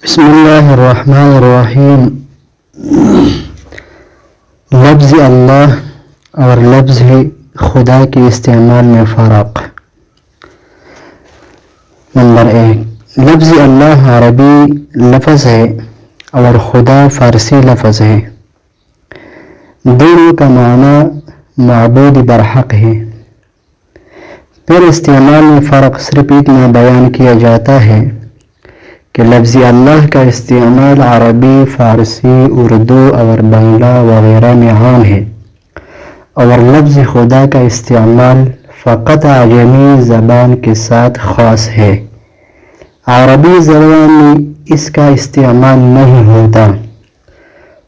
بسم اللہ الرحمن الرحیم۔ لفظ اللہ اور لفظ خدا کے استعمال میں فرق۔ نمبر 1، لفظ اللہ عربی لفظ ہے اور خدا فارسی لفظ ہے۔ دونوں کا معنی معبود برحق ہے۔ پھر استعمال میں فرق صرف اتنا بیان کیا جاتا ہے کہ لفظ اللہ کا استعمال عربی، فارسی، اردو اور بنگلہ وغیرہ میں عام ہے، اور لفظ خدا کا استعمال فقط عجمی زبان کے ساتھ خاص ہے۔ عربی زبان میں اس کا استعمال نہیں ہوتا۔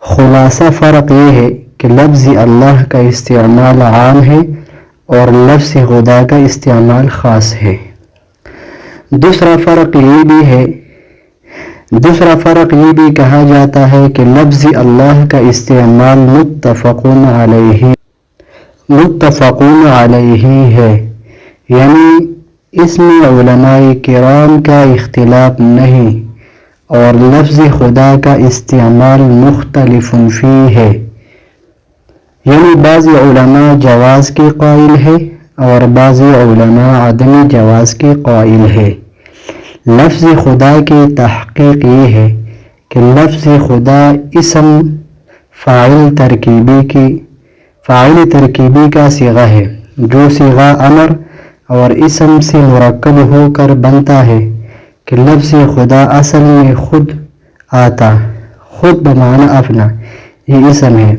خلاصہ فرق یہ ہے کہ لفظ اللہ کا استعمال عام ہے اور لفظ خدا کا استعمال خاص ہے۔ دوسرا فرق یہ بھی کہا جاتا ہے کہ لفظ اللہ کا استعمال متفقون علیہ ہے، یعنی اس میں علماء کرام کا اختلاف نہیں، اور لفظ خدا کا استعمال مختلف فیہ ہے، یعنی بعض علماء جواز کے قائل ہے اور بعض علماء عدم جواز کے قائل ہے۔ لفظ خدا کی تحقیق یہ ہے کہ لفظ خدا اسم فاعل ترکیبی کا صیغہ ہے، جو صیغہ امر اور اسم سے مرکب ہو کر بنتا ہے کہ لفظ خدا اصل میں خود آتا، خود بمعنی اپنا، یہ اسم ہے۔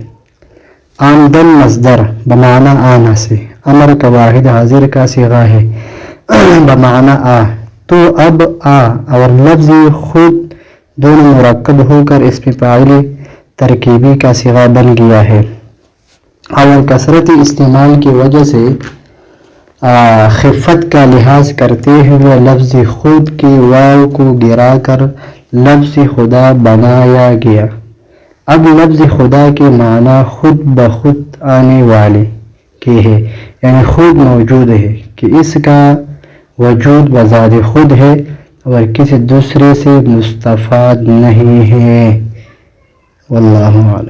آمدن مصدر بمعنی آنا سے، امر کا واحد حاضر کا صیغہ ہے بمعنی آ، تو اب آ اور لفظ خود دونوں مرکب ہو کر اسم فاعل ترکیبی کا صیغہ بن گیا ہے، اور کثرت استعمال کی وجہ سے خفت کا لحاظ کرتے ہوئے لفظ خود کی واو کو گرا کر لفظ خدا بنایا گیا۔ اب لفظ خدا کے معنی خود بخود آنے والے کے ہے، یعنی خود موجود ہے، کہ اس کا وجود بذات خود ہے اور کسی دوسرے سے مستفاد نہیں ہے۔ واللہ اعلم۔